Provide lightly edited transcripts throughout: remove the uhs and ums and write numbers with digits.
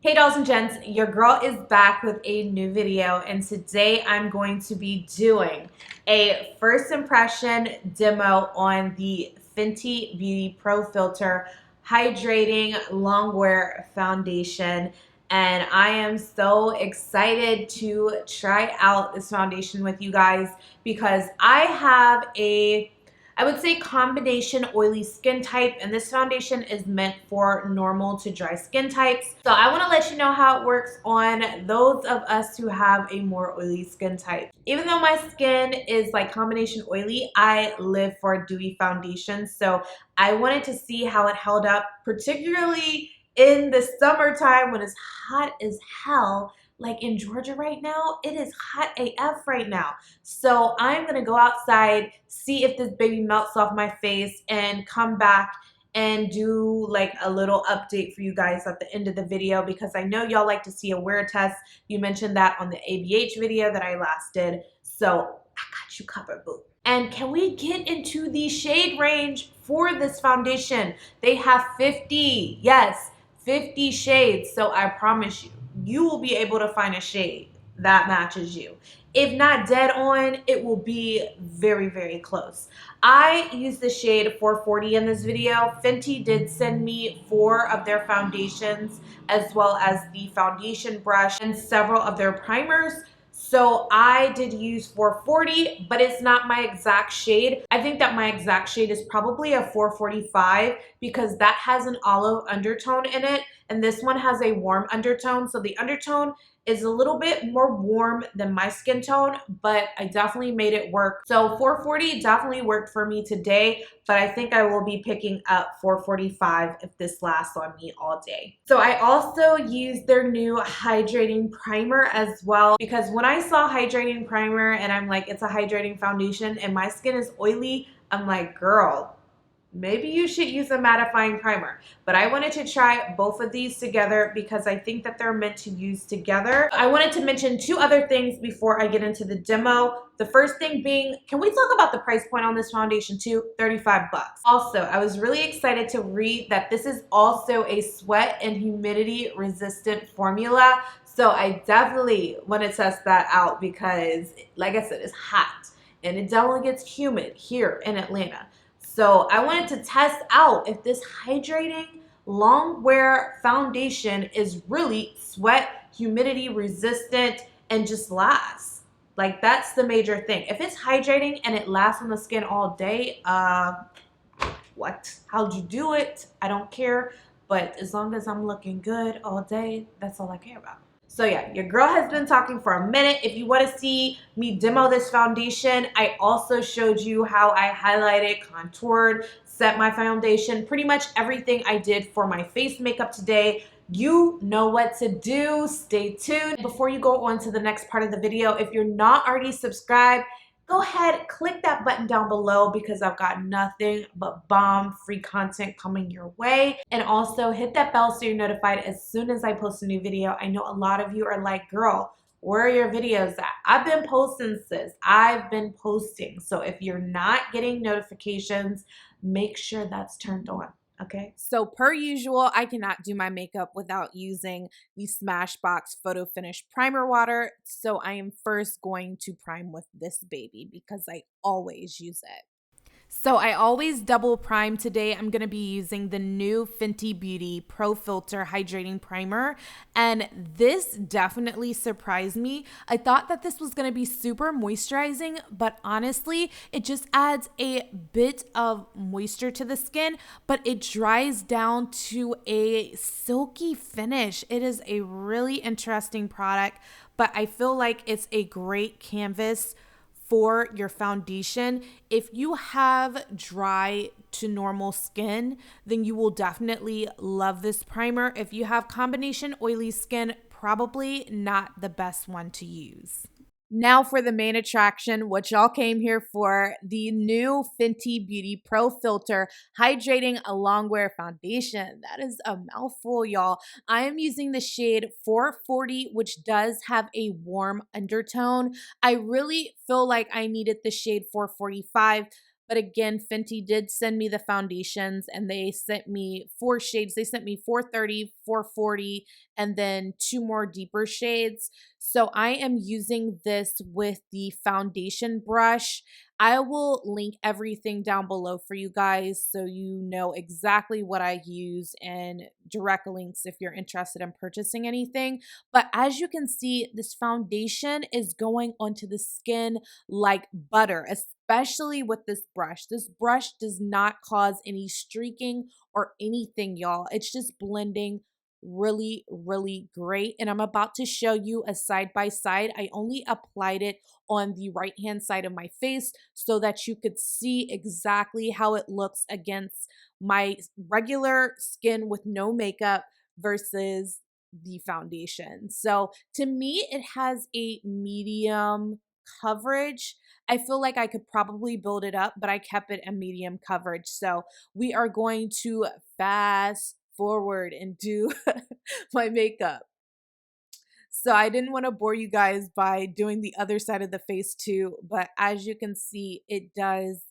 Hey dolls and gents, your girl is back with a new video, and today I'm going to be doing a first impression demo on the Fenty Beauty Pro Filt'r Hydrating Longwear Foundation. And I am so excited to try out this foundation with you guys because I have I would say combination oily skin type, and this foundation is meant for normal to dry skin types. So I want to let you know how it works on those of us who have a more oily skin type. Even though my skin is like combination oily, I live for a dewy foundation. So I wanted to see how it held up, particularly in the summertime when it's hot as hell. Like in Georgia right now, it is hot AF right now. So I'm gonna go outside, see if this baby melts off my face, and come back and do like a little update for you guys at the end of the video because I know y'all like to see a wear test. You mentioned that on the ABH video that I last did. So I got you covered, boo. And can we get into the shade range for this foundation? They have 50, yes, 50 shades. So I promise you, you will be able to find a shade that matches you. If not dead on, it will be very, very close. I used the shade 440 in this video. Fenty did send me 4 of their foundations as well as the foundation brush and several of their primers. So I did use 440, but it's not my exact shade. I think that my exact shade is probably a 445 because that has an olive undertone in it, and this one has a warm undertone. So the undertone is a little bit more warm than my skin tone, but I definitely made it work. So 440 definitely worked for me today, but I think I will be picking up 445 if this lasts on me all day. So I also used their new hydrating primer as well because when I saw hydrating primer and I'm like, it's a hydrating foundation and my skin is oily, I'm like, girl, maybe you should use a mattifying primer. But I wanted to try both of these together because I think that they're meant to use together. I wanted to mention 2 other things before I get into the demo. The first thing being, can we talk about the price point on this foundation too? 35 bucks. Also, I was really excited to read that this is also a sweat and humidity resistant formula. So I definitely want to test that out because, like I said, it's hot and it definitely gets humid here in Atlanta. So I wanted to test out if this hydrating long wear foundation is really sweat, humidity resistant, and just lasts. Like that's the major thing. If it's hydrating and it lasts on the skin all day, what? How'd you do it? I don't care. But as long as I'm looking good all day, that's all I care about. So yeah, your girl has been talking for a minute. If you want to see me demo this foundation, I also showed you how I highlighted, contoured, set my foundation, pretty much everything I did for my face makeup today. You know what to do. Stay tuned. Before you go on to the next part of the video, if you're not already subscribed, go ahead, click that button down below because I've got nothing but bomb free content coming your way. And also hit that bell so you're notified as soon as I post a new video. I know a lot of you are like, girl, where are your videos at? I've been posting, sis. I've been posting. So if you're not getting notifications, make sure that's turned on. Okay. So per usual, I cannot do my makeup without using the Smashbox Photo Finish Primer Water. So I am first going to prime with this baby because I always use it. So I always double prime. Today I'm going to be using the new Fenty Beauty Pro Filt'r Hydrating Primer, and this definitely surprised me. I thought that this was going to be super moisturizing, but honestly it just adds a bit of moisture to the skin, but it dries down to a silky finish. It is a really interesting product, but I feel like it's a great canvas for your foundation. If you have dry to normal skin, then you will definitely love this primer. If you have combination oily skin, probably not the best one to use. Now for the main attraction, what y'all came here for, the new Fenty Beauty Pro Filt'r Hydrating Longwear Foundation. That is a mouthful, y'all. I am using the shade 440, which does have a warm undertone. I really feel like I needed the shade 445. But again, Fenty did send me the foundations and they sent me 4 shades. They sent me 430, 440, and then 2 more deeper shades. So I am using this with the foundation brush. I will link everything down below for you guys so you know exactly what I use and direct links if you're interested in purchasing anything. But as you can see, this foundation is going onto the skin like butter, especially with this brush. This brush does not cause any streaking or anything, y'all. It's just blending really, really great. And I'm about to show you a side by side. I only applied it on the right hand side of my face so that you could see exactly how it looks against my regular skin with no makeup versus the foundation. So to me, it has a medium coverage. I feel like I could probably build it up, but I kept it a medium coverage. So we are going to fast forward and do my makeup. So I didn't want to bore you guys by doing the other side of the face too, but as you can see, it does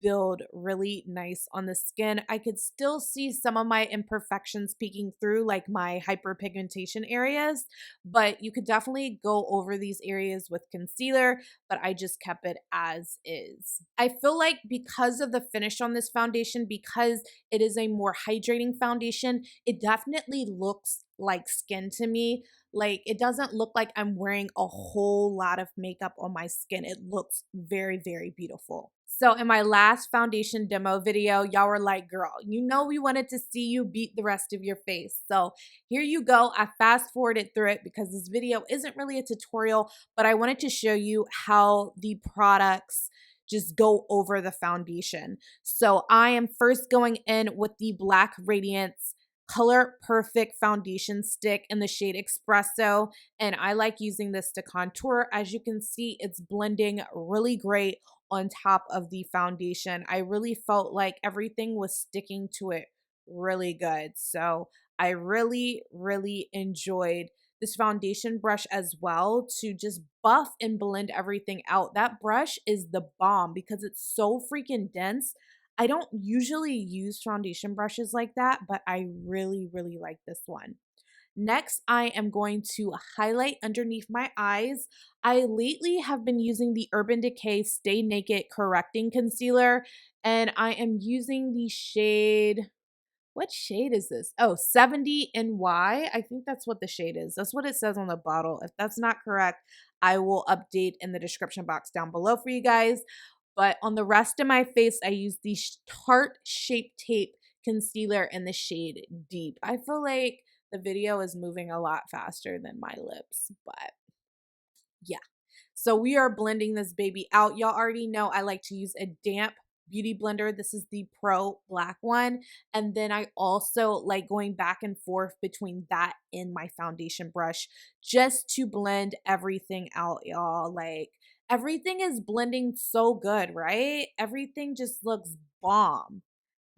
build really nice on the skin. I could still see some of my imperfections peeking through, like my hyperpigmentation areas, but you could definitely go over these areas with concealer, but I just kept it as is. I feel like because of the finish on this foundation, because it is a more hydrating foundation, it definitely looks like skin to me. Like, it doesn't look like I'm wearing a whole lot of makeup on my skin. It looks very, very beautiful. So in my last foundation demo video, y'all were like, girl, you know we wanted to see you beat the rest of your face. So here you go. I fast forwarded through it because this video isn't really a tutorial, but I wanted to show you how the products just go over the foundation. So I am first going in with the Black Radiance Color Perfect foundation stick in the shade Espresso, and I like using this to contour. As you can see, it's blending really great on top of the foundation. I really felt like everything was sticking to it really good. So I really, really enjoyed this foundation brush as well to just buff and blend everything out. That brush is the bomb because it's so freaking dense. I don't usually use foundation brushes like that, but I really, really like this one. Next, I am going to highlight underneath my eyes. I lately have been using the Urban Decay Stay Naked Correcting Concealer, and I am using the shade, what shade is this? Oh, 70 NY. I think that's what the shade is. That's what it says on the bottle. If that's not correct, I will update in the description box down below for you guys. But on the rest of my face, I use the Tarte Shape Tape Concealer in the shade Deep. I feel like the video is moving a lot faster than my lips, but yeah. So we are blending this baby out. Y'all already know I like to use a damp beauty blender. This is the Pro Black one. And then I also like going back and forth between that and my foundation brush just to blend everything out, y'all. Like, everything is blending so good, right? Everything just looks bomb.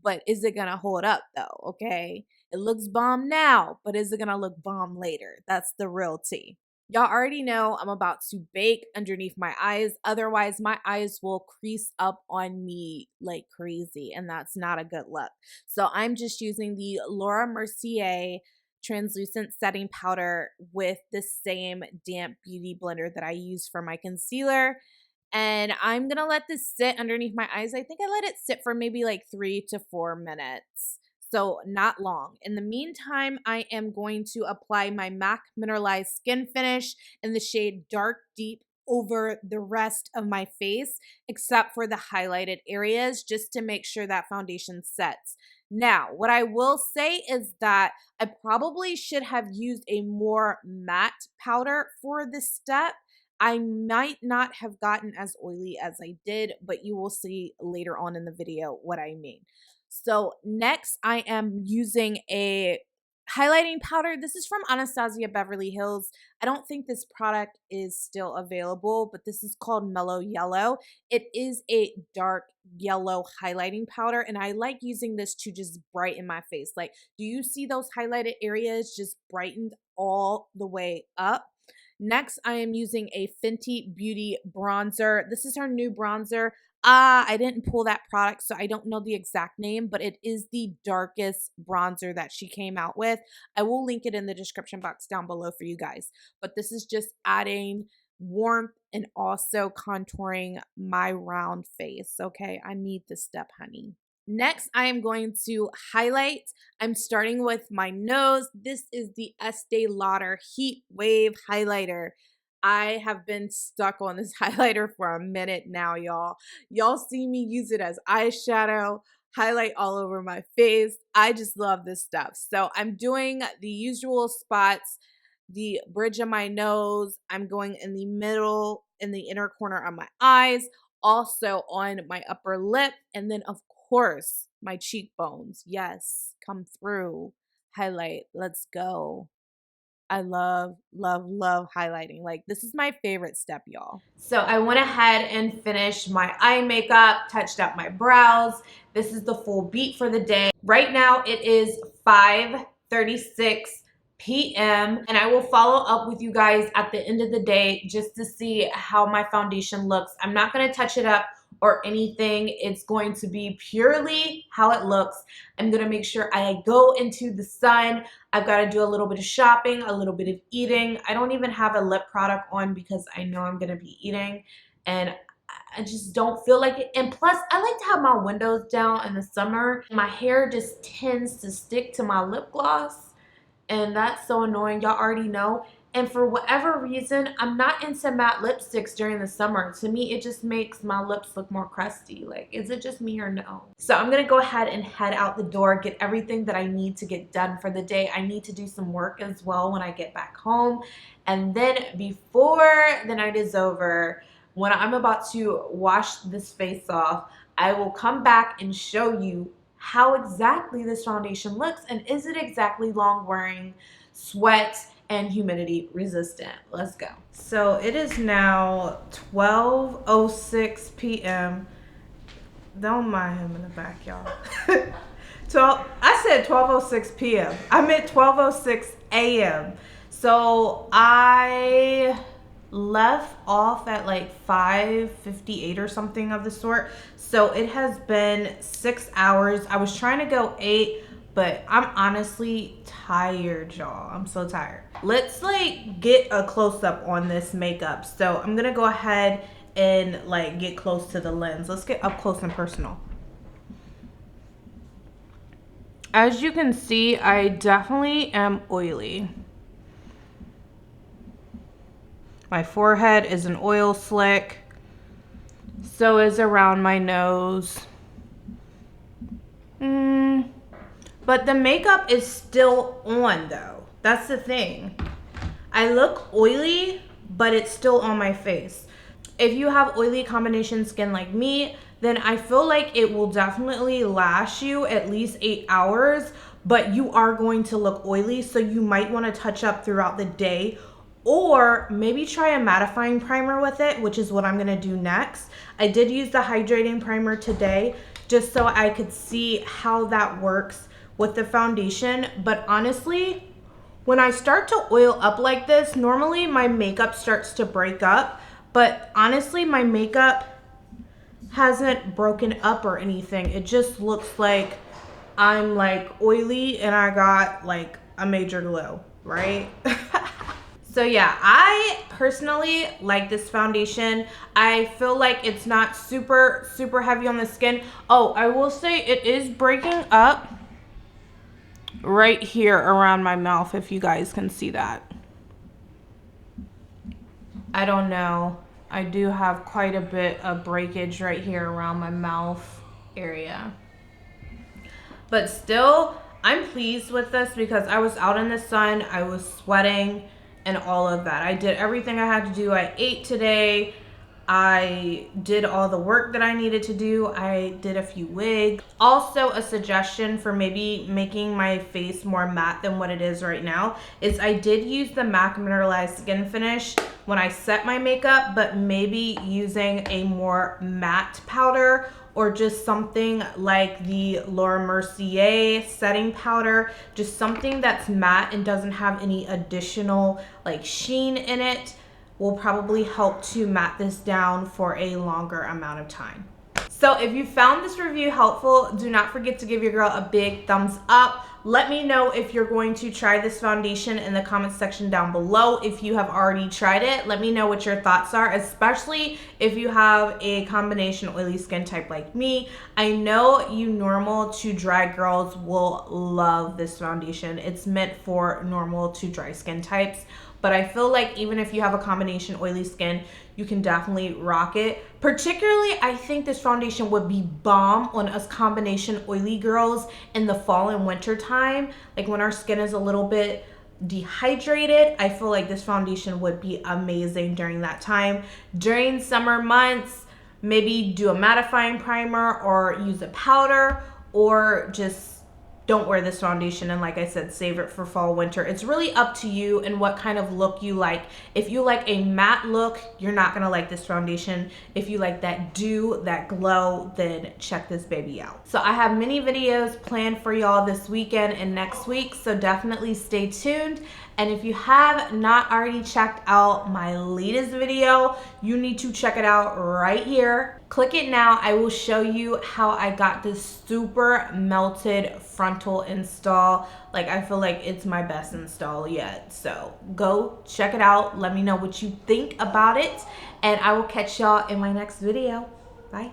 But is it gonna hold up though? Okay. It looks bomb now, but is it gonna look bomb later? That's the real tea. Y'all already know I'm about to bake underneath my eyes. Otherwise, my eyes will crease up on me like crazy, and that's not a good look. So I'm just using the Laura Mercier translucent setting powder with the same damp beauty blender that I use for my concealer. And I'm going to let this sit underneath my eyes. I think I let it sit for maybe like 3 to 4 minutes. So not long. In the meantime, I am going to apply my MAC Mineralized Skin Finish in the shade Dark Deep over the rest of my face, except for the highlighted areas, just to make sure that foundation sets. Now, what I will say is that I probably should have used a more matte powder for this step. I might not have gotten as oily as I did, but you will see later on in the video what I mean. So next, I am using a highlighting powder. This is from Anastasia Beverly Hills. I don't think this product is still available, but this is called Mellow Yellow. It is a dark yellow highlighting powder, and I like using this to just brighten my face. Like, do you see those highlighted areas just brightened all the way up? Next, I am using a Fenty Beauty bronzer. This is her new bronzer. I didn't pull that product, so I don't know the exact name, but it is the darkest bronzer that she came out with. I will link it in the description box down below for you guys. But this is just adding warmth and also contouring my round face. Okay, I need this step, honey. Next, I am going to highlight. I'm starting with my nose. This is the Estee Lauder Heat Wave Highlighter. I have been stuck on this highlighter for a minute now, y'all. Y'all see me use it as eyeshadow, highlight all over my face. I just love this stuff. So I'm doing the usual spots, the bridge of my nose. I'm going in the middle, in the inner corner of my eyes, also on my upper lip, and then of course, my cheekbones. Yes, come through. Highlight. Let's go. I love, love, love highlighting. Like, this is my favorite step, y'all. So I went ahead and finished my eye makeup, touched up my brows. This is the full beat for the day. Right now, it is 5:36 p.m. and I will follow up with you guys at the end of the day just to see how my foundation looks. I'm not going to touch it up or anything. It's going to be purely how it looks. I'm going to make sure I go into the sun. I've got to do a little bit of shopping, a little bit of eating. I don't even have a lip product on because I know I'm going to be eating and I just don't feel like it. And plus, I like to have my windows down in the summer. My hair just tends to stick to my lip gloss and that's so annoying. Y'all already know. And for whatever reason, I'm not into matte lipsticks during the summer. To me, it just makes my lips look more crusty. Like, is it just me or no? So I'm going to go ahead and head out the door, get everything that I need to get done for the day. I need to do some work as well when I get back home. And then before the night is over, when I'm about to wash this face off, I will come back and show you how exactly this foundation looks and is it exactly long wearing, sweat, and humidity resistant. Let's go. So it is now 12:06 p.m. Don't mind him in the back, y'all. I said 12:06 p.m. I meant 12:06 a.m. So I left off at like 5:58 or something of the sort. So it has been 6 hours. I was trying to go 8, but I'm honestly tired, y'all. I'm so tired. Let's like get a close-up on this makeup. So I'm gonna go ahead and like get close to the lens. Let's get up close and personal. As you can see, I definitely am oily. My forehead is an oil slick. So is around my nose. But the makeup is still on though. That's the thing. I look oily, but it's still on my face. If you have oily combination skin like me, then I feel like it will definitely last you at least 8 hours, but you are going to look oily, so you might want to touch up throughout the day, or maybe try a mattifying primer with it, which is what I'm going to do next. I did use the hydrating primer today just so I could see how that works with the foundation, but honestly, when I start to oil up like this, normally my makeup starts to break up, but honestly, my makeup hasn't broken up or anything. It just looks like I'm like oily and I got like a major glow, right? So yeah, I personally like this foundation. I feel like it's not super, super heavy on the skin. Oh, I will say it is breaking up right here around my mouth, if you guys can see that. I don't know. I do have quite a bit of breakage right here around my mouth area. But still, I'm pleased with this because I was out in the sun, I was sweating and all of that. I did everything I had to do. I ate today. I did all the work that I needed to do. I did a few wigs. Also, a suggestion for maybe making my face more matte than what it is right now is I did use the MAC Mineralized Skin Finish when I set my makeup, but maybe using a more matte powder or just something like the Laura Mercier setting powder, just something that's matte and doesn't have any additional like sheen in it, will probably help to matte this down for a longer amount of time. So if you found this review helpful, do not forget to give your girl a big thumbs up. Let me know if you're going to try this foundation in the comments section down below. If you have already tried it, let me know what your thoughts are, especially if you have a combination oily skin type like me. I know you normal to dry girls will love this foundation. It's meant for normal to dry skin types. But I feel like even if you have a combination oily skin, you can definitely rock it. Particularly, I think this foundation would be bomb on us combination oily girls in the fall and winter time. Like when our skin is a little bit dehydrated, I feel like this foundation would be amazing during that time. During summer months, maybe do a mattifying primer or use a powder, or just don't wear this foundation, and like I said, save it for fall, winter. It's really up to you and what kind of look you like. If you like a matte look, you're not gonna like this foundation. If you like that dew, that glow, then check this baby out. So I have many videos planned for y'all this weekend and next week, so definitely stay tuned. And if you have not already checked out my latest video, you need to check it out right here. Click it now. I will show you how I got this super melted frontal install. Like, I feel like it's my best install yet. So go check it out. Let me know what you think about it. And I will catch y'all in my next video. Bye.